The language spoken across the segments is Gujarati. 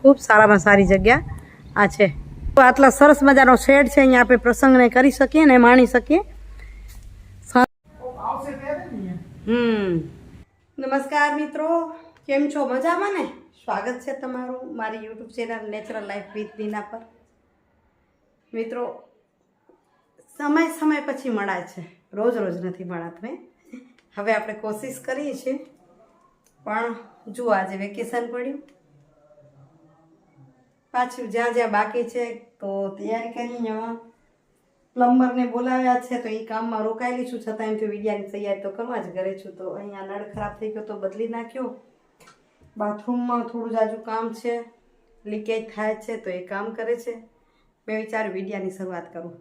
खूब सारामां सारी जग्या आ छे। तो आटला सरस मजानो शेड छे, अहींया आपणे प्रसंगने करी सकीए ने माणी सकीए। नमस्कार मित्रों, केम छो? मजामां ने? स्वागत है तमारुं मारी YouTube channel natural life with Neena पर। मित्रों, समय समय पछी मळाय छे, रोज रोज नथी मळात। हवे आपणे कोशिश करीए छीए, पण जो आजे वेकेशन पड्युं, पाछुं ज्यां ज्यां बाकी छे तो तैयारी करीने प्लम्बर ने बोलाव्या छे, तो ई काममां रोकायेली छुं। छतां एम थयुं विडियानी तैयारी तो करवा ज घरे छुं, तो अहींया नळ खराब थई गयो तो बदली नाख्यो। बाथरूममां थोडुं जाजू काम छे, लीकेज थाय छे, तो ए काम करे छे। मैं विचार्युं विडियानी शरूआत करूं।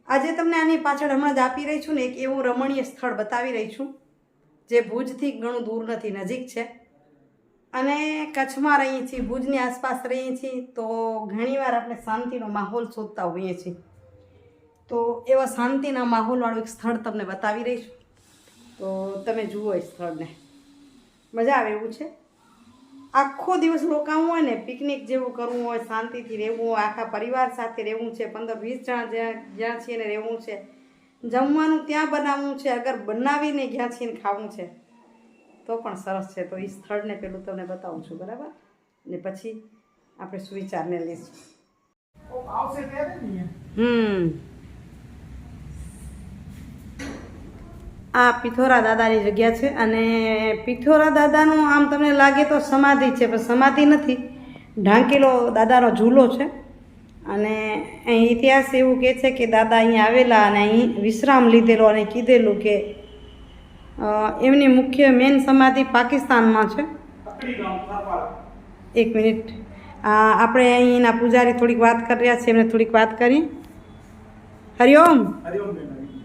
આજે તમને આની પાછળ હમણાં જ આપી રહી છું ને એક એવું રમણીય સ્થળ બતાવી રહી છું જે ભુજથી ઘણું દૂર નથી, નજીક છે। અને કચ્છમાં રહીએ છીએ, ભુજની આસપાસ રહીએ છીએ, તો ઘણીવાર આપણે શાંતિનો માહોલ શોધતા હોઈએ છીએ। તો એવા શાંતિના માહોલવાળું એક સ્થળ તમને બતાવી રહી છું, તો તમે જુઓ એ સ્થળને, મજા આવે એવું છે। આખો દિવસ રોકાવું હોય ને, પિકનિક જેવું કરવું હોય, શાંતિથી રહેવું હોય, આખા પરિવાર સાથે રહેવું છે, 15-20 જણા જ્યાં છીએ ને રહેવું છે, જમવાનું ત્યાં બનાવવું છે, અગર બનાવીને ગયા છીએ ને ખાવું છે તો પણ સરસ છે। તો એ સ્થળને પેલું તમને બતાવું છું, બરાબર? ને પછી આપણે સુવિચારને લઈશું। આ પિથોરા દાદાની જગ્યા છે, અને પિથોરા દાદાનું આમ તમને લાગે તો સમાધિ છે, પણ સમાધિ નથી, ઢાંકેલો દાદાનો ઝૂલો છે। અને અહીં ઇતિહાસ એવું કહે છે કે દાદા અહીં આવેલા અને અહીં વિશ્રામ લીધેલો, અને કીધેલું કે એમની મુખ્ય મેન સમાધિ પાકિસ્તાનમાં છે। એક મિનિટ, આપણે અહીંના પૂજારી થોડીક વાત કરી રહ્યા છીએ, એમને થોડીક વાત કરીએ। હરિઓમ।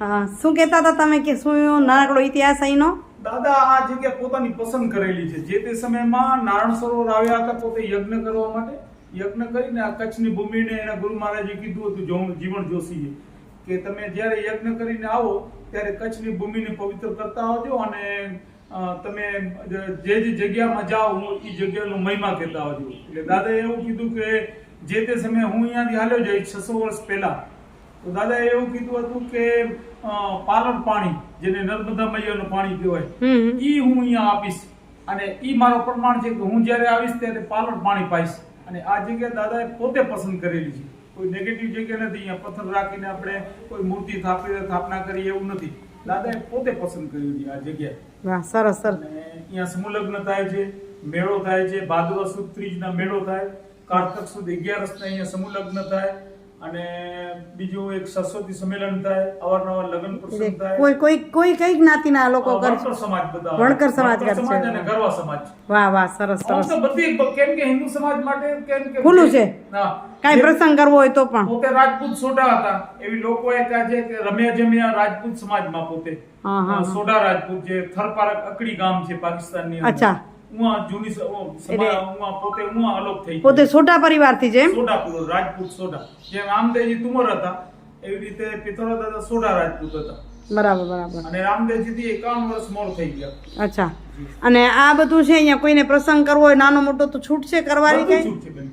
હા, શું કહેતા હતા તમે કે શું નાનકડો ઇતિહાસ અહીંનો? દાદા આ જગ્યા પોતાની પસંદ કરેલી છે। જે તે સમયમાં નારાયણ સરોવર આવ્યા હતા પોતે યજ્ઞ કરવા માટે, યજ્ઞ કરીને આ કચ્છની ભૂમિને એના ગુરુ મહારાજે કીધું હતું જીવણ જોશીએ કે તમે જ્યારે યજ્ઞ કરીને આવો ત્યારે કચ્છની ભૂમિને પવિત્ર કરતા આવજો, અને તમે જે જગ્યામાં જાઓ એ જગ્યાનો મહિમા કહેતા આવજો। એટલે દાદાએ એવું કીધું કે જે તે સમયે હું અહીંયાથી હાલ્યો જઈશ 600 વર્ષ પહેલા, તો દાદાએ એવું કીધું હતું કે પાલન પાણી, જેને નર્મદા મૈયાનું પાણી કહેવાય, ઈ હું અહીંયા આપીશ, અને ઈ મારો પ્રમાણ છે કે હું જ્યારે આવીશ ત્યારે પાલન પાણી પાઈશ। અને આ જગ્યા દાદાએ પોતે પસંદ કરેલી છે, કોઈ નેગેટિવ જગ્યા નથી। અહીંયા પથ્થર રાખીને આપણે કોઈ મૂર્તિ સ્થાપના કરી એવું નથી, દાદાએ પોતે પસંદ કર્યું છે આ જગ્યા। વાહ, સરસ સરસ। અહીંયા સમૂહ લગ્ન થાય છે, મેળો થાય છે, ભાદરવા સુદ ત્રીજના મેળો થાય, કારતક સુદ 11 અહીંયા સમૂહ લગ્ન થાય, અને બીજું એક સરસ્વતી સંમેલન થાય, અવારનવાર લગ્ન પ્રસંગ થાય। કોઈ કઈ જ્ઞાતિના લોકો કરે છે? વણકર સમાજ, બધા વણકર સમાજ કરે છે, અને ગરવા સમાજ। વાહ વાહ, સરસ સરસ। બધી કેમ કે હિન્દુ સમાજ માટે કેમ કે ખુલ્લું છે, હા, કાઈ પ્રસંગ કરવો હોય તો પણ। પોતે રાજપૂત સોઢા હતા, એવી લોકોએ ત્યાં છે કે રમ્યા જમ્યા રાજપૂત સમાજમાં પોતે સોઢા રાજપૂત, જે થરપારક અકડી ગામ છે પાકિસ્તાનની અંદર। અચ્છા, જૂની સમાજ પોતે અલોપ થઈ, પોતે સોઢા પરિવારથી છે, સોઢા પૂરો રાજપૂત સોઢા, જેમ રામદેવજી તુમર હતા એવી રીતે પિથોરા દાદા સોઢા રાજપૂત હતા। બરાબર બરાબર। અને રામદેવજી થી 51 વર્ષ મોર થઈ ગયા। અચ્છા, અને આ બધું છે અહીંયા કોઈને પ્રસંગ કરવો હોય નાનો મોટો તો છૂટ છે કરવાની? કઈ?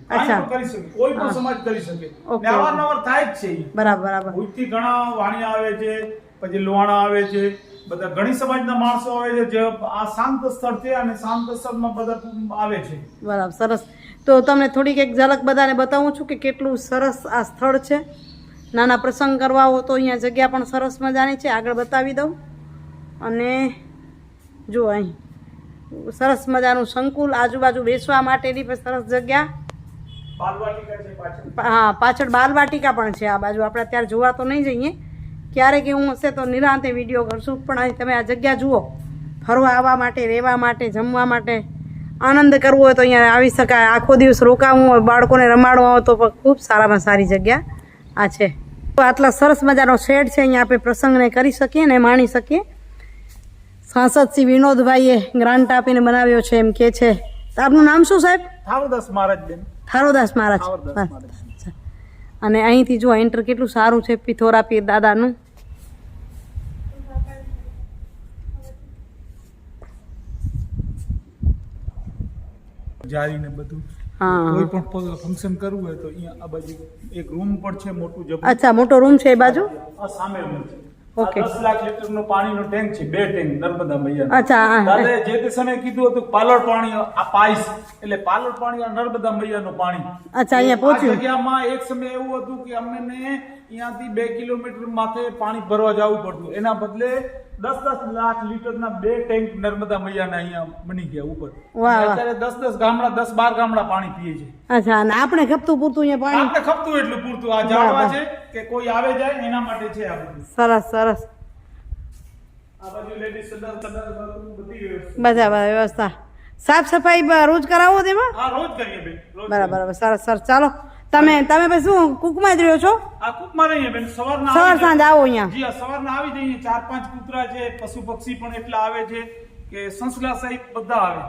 અચ્છા, કરી શકે, કોઈ પણ સમાજ કરી શકે, અવારનવાર થાય જ છે। બરાબર બરાબર। ભુજથી ઘણા વાણિયા આવે છે, પછી લોહાણા આવે છે, બધા ઘણી સમાજના માણસો આવે છે, જે આ શાંત સ્થળ છે અને શાંત સ્થળમાં બધા આવે છે। બરાબર, સરસ। તો તમને થોડીક એક ઝલક બધાને બતાવું છું કે કેટલું સરસ આ સ્થળ છે। નાના પ્રસંગ કરવા હોય તો અહીંયા જગ્યા પણ સરસ મજાની છે, આગળ બતાવી દઉં। અને જુઓ અહીં સરસ મજાનું સંકુલ, આજુબાજુ બેસવા માટેની પણ સરસ જગ્યા। હા, પાછળ બાલવાટિકા પણ છે આ બાજુ, આપણે અત્યારે જોવા તો નહીં જઈએ, ક્યારેક એવું હશે તો નિરાંતે વિડીયો કરશું। પણ અહીં તમે આ જગ્યા જુઓ, ફરવા આવવા માટે, રહેવા માટે, જમવા માટે, આનંદ કરવો હોય તો અહીંયા આવી શકાય। આખો દિવસ રોકાવું હોય, બાળકોને રમાડવા હોય તો પણ ખૂબ સારામાં સારી જગ્યા આ છે। તો આટલા સરસ મજાનો શેડ છે, અહીંયા આપણે પ્રસંગને કરી શકીએ ને માણી શકીએ। સાંસદ શ્રી વિનોદભાઈએ ગ્રાન્ટ આપીને બનાવ્યો છે એમ કે છે। આપનું નામ શું સાહેબ? થારોદાસ મહારાજ બેન। થારોદાસ મહારાજ। અને અહીંથી જો એન્ટર કેટલું સારું છે પિથોરા પીર દાદાનું। જારીને બધું હા. કોઈ પણ ફંક્શન કરવું હોય તો અહીંયા આ બાજુ એક રૂમ પણ છે મોટું જબરું. અચ્છા મોટો રૂમ છે એ બાજુ. આ સામે રૂમ છે. ઓકે. 10 લાખ લીટરનો પાણીનો ટેન્ક છે, 2 ટેન્ક નર્મદા મૈયા. અચ્છા હા. દાદાએ જે તે સમયે કીધું હતું પાલર પાણી આ પાઈસ એટલે પાલર પાણી આ નર્મદા મૈયાનું પાણી. અચ્છા અહીંયા આ પહોંચ્યું. જગ્યામાં એક સમય એવું હતું કે અમને અહીંયાથી 2 કિલોમીટર માથે પાણી ભરવા જવું પડતું. એના બદલે 10 લાખ લીટરના 2 ટેન્ક નર્મદા મૈયાના અહીંયા બની ગયા ઉપર. વાહ. અત્યારે 10 ગામડા 10-12 ગામડા પાણી પીએ છે. અચ્છા અને આપણે ખપતું પૂરતું અહીંયા પાણી. આપણે ખપતું એટલું પૂરતું. આ જાળવા છે કે કોઈ આવે જાય એના માટે છે આ બધું. સરસ સરસ. આ બાજુ લેડીઝ સંડાસ બધી વ્યવસ્થા. બધા વ્યવસ્થા. સાફ સફાઈ રોજ કરાવો તેમાં. હા રોજ કરીએ બેન. રોજ બરાબર સરસ સરસ. ચાલો તમે પછી શું કુકમાં જ રહ્યો છો? આ કુકમાં રહીએ બેન. સવારના સવાર સાંજ આવો અહીંયા. જી સવારના આવી જઈએ. 4-5 કૂતરા છે, પશુ પક્ષી પણ એટલા આવે છે કે સંસલા સહિત બધા આવે.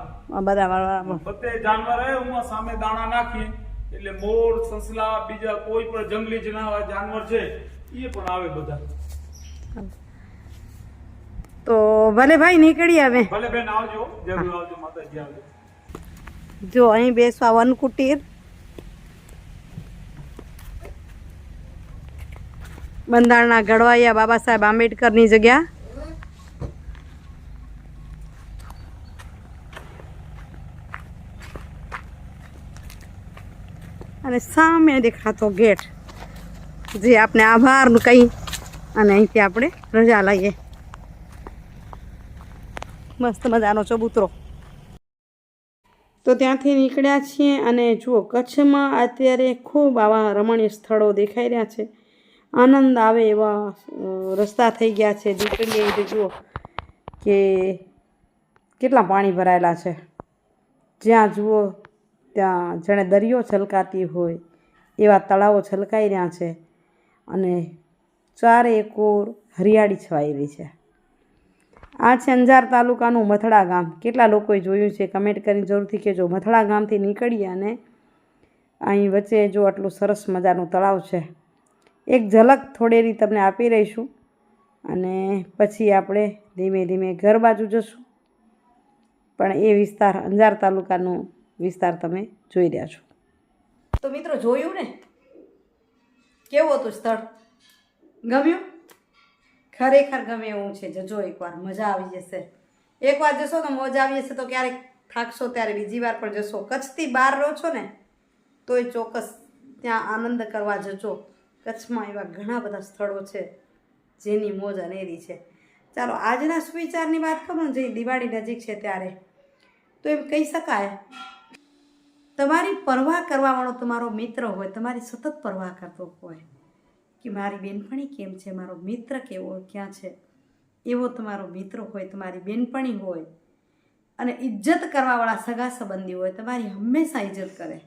બધા બરાબર. બધે જાનવર આવે. હું સામે દાણા નાખીએ એટલે મોર, સસલા, બીજા કોઈ પણ જંગલી જાનવર છે એ પણ આવે બધા. તો ભલે ભાઈ નીકળી આવે. ભલે બેન આવજો, જરૂર આવજો માતાજી આવજો. જો અહીં બેસવા વન કુટીર, બંધારણના ઘડવાયા બાબા સાહેબ આંબેડકરની જગ્યા. અને સામે દેખાતો ગેટ જે આપણે આભારનું કહી અને અહીંથી આપણે રજા લઈએ. મસ્ત મજાનો ચબૂતરો. તો ત્યાંથી નીકળ્યા છીએ અને જુઓ કચ્છમાં અત્યારે ખૂબ આવા રમણીય સ્થળો દેખાઈ રહ્યા છે. આનંદ આવે એવા રસ્તા થઈ ગયા છે. દીકરીએ રીતે જુઓ કે કેટલા પાણી ભરાયેલા છે. જ્યાં જુઓ ત્યાં જાણે દરિયો છલકાતી હોય એવા તળાવો છલકાઈ રહ્યા છે અને ચારે એકોર હરિયાળી છવાયેલી છે. આ છે અંજાર તાલુકાનું મથડા ગામ. કેટલા લોકોએ જોયું છે કમેન્ટ કરીને જરૂરથી કહેજો. મથડા ગામથી નીકળીએ અને અહીં વચ્ચે જો આટલું સરસ મજાનું તળાવ છે. એક ઝલક થોડેરી તમને આપી રહીશું અને પછી આપણે ધીમે ધીમે ઘર બાજુ જશું. પણ એ વિસ્તાર અંજાર તાલુકાનો વિસ્તાર તમે જોઈ રહ્યા છો. તો મિત્રો જોયું ને કેવું હતું સ્થળ? ગમ્યું? ખરેખર ગમે એવું છે. જજો એકવાર, મજા આવી જશે. એકવાર જશો તો મજા આવી જશે. તો ક્યારેક થાકશો ત્યારે બીજી વાર પણ જશો. કચ્છથી બહાર રહો છો ને તો એ ચોક્કસ ત્યાં આનંદ કરવા જજો. કચ્છમાં એવા ઘણા બધા સ્થળો છે જેની મોજ અનેરી છે. ચાલો આજના સુવિચારની વાત કરું ને, જે દિવાળી નજીક છે ત્યારે તો એમ કહી શકાય તમારી પરવાહ કરવાવાળો તમારો મિત્ર હોય, તમારી સતત પરવાહ કરતો હોય કે મારી બેનપણી કેમ છે, મારો મિત્ર કેવો ક્યાં છે, એવો તમારો મિત્ર હોય, તમારી બેનપણી હોય અને ઇજ્જત કરવાવાળા સગા સંબંધી હોય, તમારી હંમેશા ઇજ્જત કરે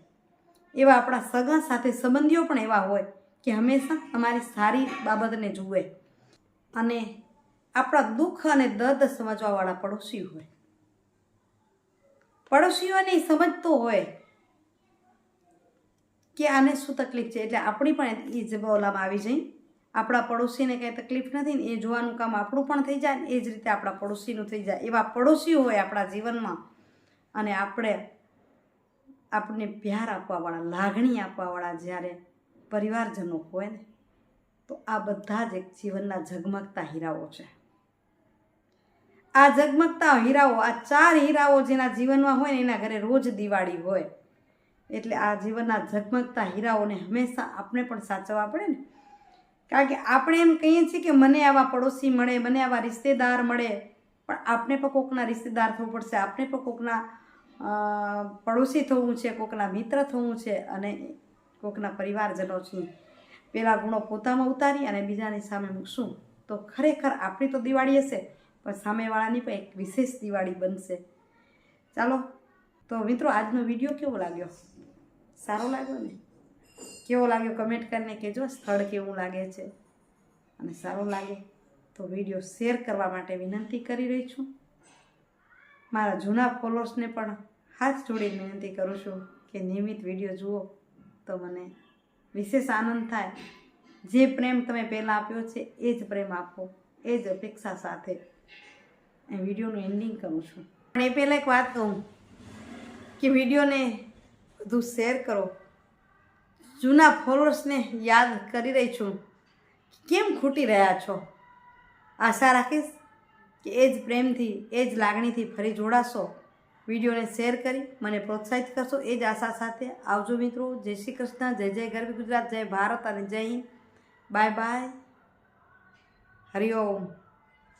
એવા આપણા સગા સાથે સંબંધીઓ પણ એવા હોય કે હંમેશા તમારી સારી બાબતને જુએ અને આપણા દુઃખ અને દર્દ સમજવાવાળા પડોશી હોય. પડોશીઓને સમજતો હોય કે આને શું તકલીફ છે એટલે આપણી પણ એ જ બોલામાં આવી જાય. આપણા પડોશીને કંઈ તકલીફ નથી ને એ જોવાનું કામ આપણું પણ થઈ જાય ને એ જ રીતે આપણા પડોશીનું થઈ જાય. એવા પડોશીઓ હોય આપણા જીવનમાં અને આપણને પ્યાર આપવાવાળા, લાગણી આપવાવાળા જ્યારે પરિવારજનો હોય ને તો આ બધા જ એક જીવનના ઝગમગતા હીરાઓ છે. આ ઝગમગતા હીરાઓ, આ 4 હીરાઓ જેના જીવનમાં હોય ને એના ઘરે રોજ દિવાળી હોય. એટલે આ જીવનના ઝગમગતા હીરાઓને હંમેશા આપણે પણ સાચવવા પડે ને. કારણ કે આપણે એમ કહીએ છીએ કે મને આવા પડોશી મળે, મને આવા રિશ્તેદાર મળે, પણ આપણે પણ કોકના રિશ્તેદાર થવું પડશે, આપણે પણ કોકના પડોશી થવું છે, કોકના મિત્ર થવું છે અને કોકના પરિવારજનો છે. પેલા ગુણો પોતામાં ઉતારી અને બીજાની સામે મૂકશું તો ખરેખર આપણી તો દિવાળી હશે પણ સામેવાળાની પણ એક વિશેષ દિવાળી બનશે. ચાલો તો મિત્રો આજનો વિડીયો કેવો લાગ્યો? સારો લાગ્યો ને? કેવો લાગ્યો કમેન્ટ કરીને કહેજો. સ્થળ કેવું લાગે છે અને સારું લાગે તો વિડીયો શેર કરવા માટે વિનંતી કરી રહી છું. મારા જૂના ફોલોઅર્સને પણ હાથ જોડીને વિનંતી કરું છું કે નિયમિત વિડીયો જુઓ તો મને વિશેષ આનંદ થાય. જે પ્રેમ તમે પહેલાં આપ્યો છે એ જ પ્રેમ આપો, એ જ અપેક્ષા સાથે વિડીયોનું એન્ડિંગ કરું છું. પણ એ પહેલાં એક વાત કહું કે વિડીયોને બધું શેર કરો. જૂના ફોલોઅર્સને યાદ કરી રહી છું કેમ ખૂટી રહ્યા છો. આશા રાખીશ કે એ જ પ્રેમથી એ જ લાગણીથી ફરી જોડાશો. વિડીયોને શેર કરી મને પ્રોત્સાહિત કરશો એ જ આશા સાથે આવજો મિત્રો. જય શ્રી કૃષ્ણ, જય જય ગરવી ગુજરાત, જય ભારત અને જય હિન્દ. Bye bye. હરિઓમ.